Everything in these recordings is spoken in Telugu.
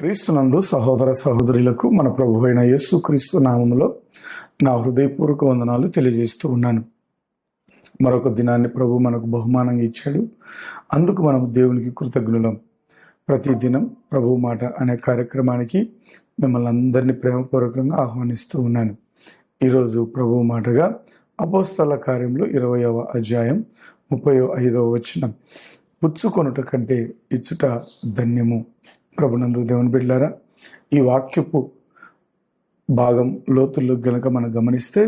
క్రీస్తునందు సహోదర సహోదరులకు మన ప్రభు అయిన యేసు క్రీస్తు నామములో నా హృదయపూర్వక వందనాలు తెలియజేస్తూ ఉన్నాను. మరొక దినాన్ని ప్రభు మనకు బహుమానంగా ఇచ్చాడు. అందుకు మనం దేవునికి కృతజ్ఞులం. ప్రతిదినం ప్రభు మాట అనే కార్యక్రమానికి మిమ్మల్ని అందరినీ ప్రేమపూర్వకంగా ఆహ్వానిస్తూ ఉన్నాను. ఈరోజు ప్రభు మాటగా అపోస్తల కార్యములు 20వ అధ్యాయం 35వ వచనం, పుచ్చుకొనుట కంటే ఇచ్చుట ధన్యము. ప్రభునందు దేవుని బిడ్డలారా, ఈ వాక్యపు భాగం లోతుల్లో గనక మనం గమనిస్తే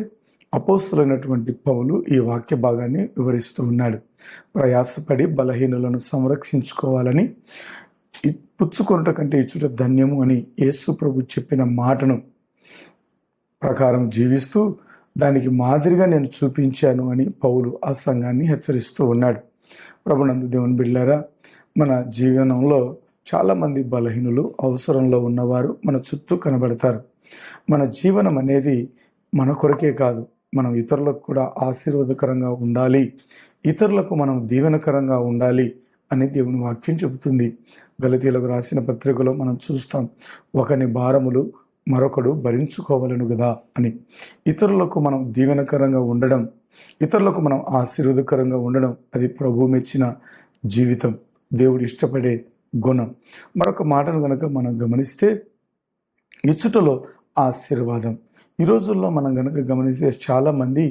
అపోస్తలుడైనటువంటి పౌలు ఈ వాక్య భాగాన్ని వివరిస్తూ ఉన్నాడు. ప్రయాసపడి బలహీనులను సంరక్షించుకోవాలని, పుచ్చుకొనుట కంటే ఇచ్చుట ధన్యము అని యేసు ప్రభు చెప్పిన మాటను ప్రకారం జీవిస్తూ దానికి మాదిరిగా నేను చూపించాను అని పౌలు ఆ సంఘాన్ని హెచ్చరిస్తూ ఉన్నాడు. ప్రభునందు దేవుని బిడ్డలారా, మన జీవనంలో చాలామంది బలహీనులు, అవసరంలో ఉన్నవారు మన చుట్టూ కనబడతారు. మన జీవనం అనేది మన కొరకే కాదు, మనం ఇతరులకు కూడా ఆశీర్వాదకరంగా ఉండాలి, ఇతరులకు మనం దీవెనకరంగా ఉండాలి అని దేవుని వాక్యం చెబుతుంది. గలతీయులకు రాసిన పత్రికలో మనం చూస్తాం, ఒకని భారములు మరొకడు భరించుకోవాలను కదా అని. ఇతరులకు మనం దీవెనకరంగా ఉండడం, ఇతరులకు మనం ఆశీర్వాదకరంగా ఉండడం, అది ప్రభు మెచ్చిన జీవితం, దేవుడు ఇష్టపడే గుణం. మరొక మాటను కనుక మనం గమనిస్తే ఇచ్చుటలో ఆశీర్వాదం. ఈ రోజుల్లో మనం కనుక గమనిస్తే చాలామంది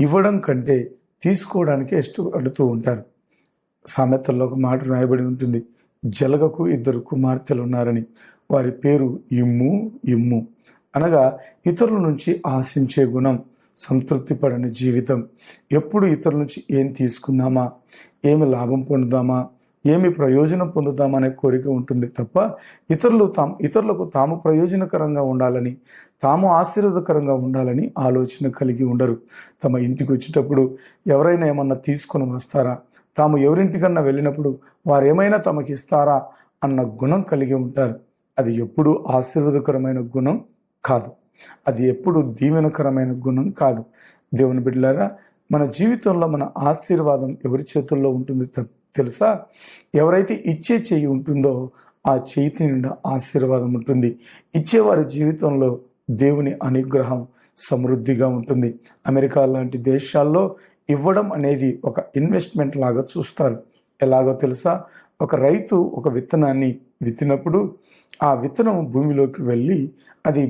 ఇవ్వడం కంటే తీసుకోవడానికి ఇష్టపడుతూ ఉంటారు. సామెతల్లో ఒక మాట రాయబడి ఉంటుంది, జలగకు 2 కుమార్తెలు ఉన్నారని, వారి పేరు ఇమ్ము ఇమ్ము. అనగా ఇతరుల నుంచి ఆశించే గుణం, సంతృప్తి పడని జీవితం. ఎప్పుడు ఇతరుల నుంచి ఏం తీసుకుందామా, ఏమి లాభం పొందుదామా, ఏమి ప్రయోజనం పొందుతామనే కోరిక ఉంటుంది తప్ప ఇతరులకు తాము ప్రయోజనకరంగా ఉండాలని, తాము ఆశీర్వాదకరంగా ఉండాలని ఆలోచన కలిగి ఉండరు. తమ ఇంటికి వచ్చేటప్పుడు ఎవరైనా ఏమన్నా తీసుకొని వస్తారా, తాము ఎవరింటికన్నా వెళ్ళినప్పుడు వారు ఏమైనా తమకి ఇస్తారా అన్న గుణం కలిగి ఉంటారు. అది ఎప్పుడు ఆశీర్వాదకరమైన గుణం కాదు, అది ఎప్పుడు దీవెనకరమైన గుణం కాదు. దేవుని బిడ్డలారా, మన జీవితంలో మన ఆశీర్వాదం ఎవరి చేతుల్లో ఉంటుంది తెలుసా? ఎవరైతే ఇచ్చే చెయ్యి ఉంటుందో ఆ చేతి నిండా ఆశీర్వాదం ఉంటుంది. ఇచ్చేవారి జీవితంలో దేవుని అనుగ్రహం సమృద్ధిగా ఉంటుంది. అమెరికా లాంటి దేశాల్లో ఇవ్వడం అనేది ఒక ఇన్వెస్ట్మెంట్ లాగా చూస్తారు. ఎలాగో తెలుసా? ఒక రైతు ఒక విత్తనాన్ని విత్తినప్పుడు ఆ విత్తనం భూమిలోకి వెళ్ళి అది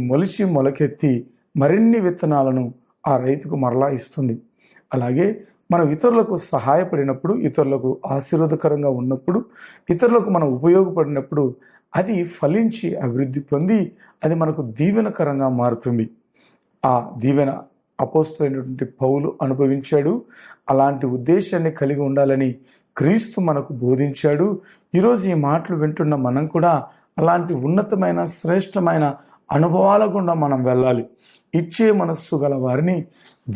మొలకెత్తి మరిన్ని విత్తనాలను ఆ రైతుకు మరలా ఇస్తుంది. అలాగే మనం ఇతరులకు సహాయపడినప్పుడు, ఇతరులకు ఆశీర్వాదకరంగా ఉన్నప్పుడు, ఇతరులకు మనం ఉపయోగపడినప్పుడు అది ఫలించి అభివృద్ధి పొంది అది మనకు దీవెనకరంగా మారుతుంది. ఆ దీవెన అపోస్తలుడైనటువంటి పౌలు అనుభవించాడు. అలాంటి ఉద్దేశాన్ని కలిగి ఉండాలని క్రీస్తు మనకు బోధించాడు. ఈరోజు ఈ మాటలు వింటున్న మనం కూడా అలాంటి ఉన్నతమైన శ్రేష్టమైన అనుభవాల గుండా మనం వెళ్ళాలి. ఇచ్చే మనస్సు గల వారిని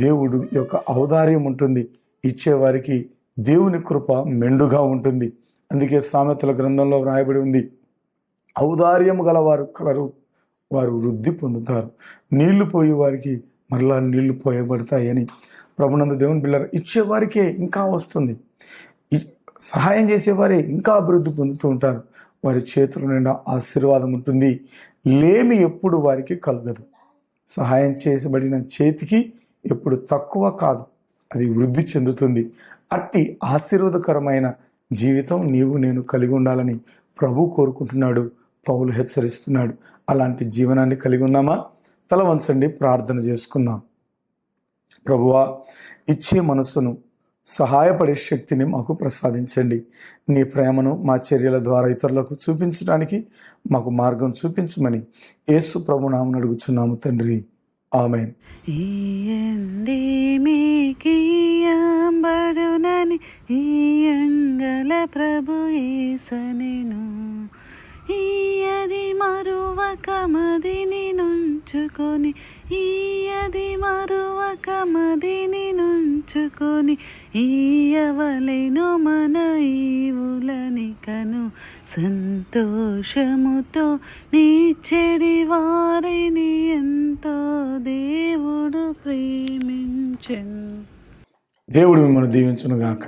దేవుడు యొక్క ఔదార్యం ఉంటుంది, ఇచ్చేవారికి దేవుని కృప మెండుగా ఉంటుంది. అందుకే సామెతల గ్రంథంలో వ్రాయబడి ఉంది, ఔదార్యం గలవారు కలరు, వారు వృద్ధి పొందుతారు. నీళ్లు పోయే వారికి మరలా నీళ్లు పోయబడతాయని. ప్రభునందు దేవుని బిడ్డలారా, ఇచ్చేవారికే ఇంకా వస్తుంది, సహాయం చేసేవారే ఇంకా అభివృద్ధి పొందుతూ ఉంటారు. వారి చేతుల నిండా ఆశీర్వాదం ఉంటుంది. లేమి ఎప్పుడు వారికి కలగదు. సహాయం చేయబడిన చేతికి ఎప్పుడు తక్కువ కాదు, అది వృద్ధి చెందుతుంది. అట్టి ఆశీర్వాదకరమైన జీవితం నీవు నేను కలిగి ఉండాలని ప్రభు కోరుకుంటున్నాడు, పౌలు హెచ్చరిస్తున్నాడు. అలాంటి జీవనాన్ని కలిగి ఉన్నామా? తల వంచండి, ప్రార్థన చేసుకుందాం. ప్రభువా, ఇచ్చే మనసును, సహాయపడే శక్తిని మాకు ప్రసాదించండి. నీ ప్రేమను మా చర్యల ద్వారా ఇతరులకు చూపించడానికి మాకు మార్గం చూపించమని యేసు ప్రభు నామమున అడుగుచున్నాము తండ్రి, ఆమేన్. మీకియంబడునని ఇయంగల ప్రభు యేసనెను, ఈయది మరువక మదిని నుంచుకొని, ఈయది మరువక మదిని నుంచుకొని, ఈయవలెను మన ఈవులనికను, సంతోషముతో నీచెడి వారిని ఎంతో దేవుడు ప్రేమించెను. దేవుడు మిమ్మల్ని దీవించును గాక.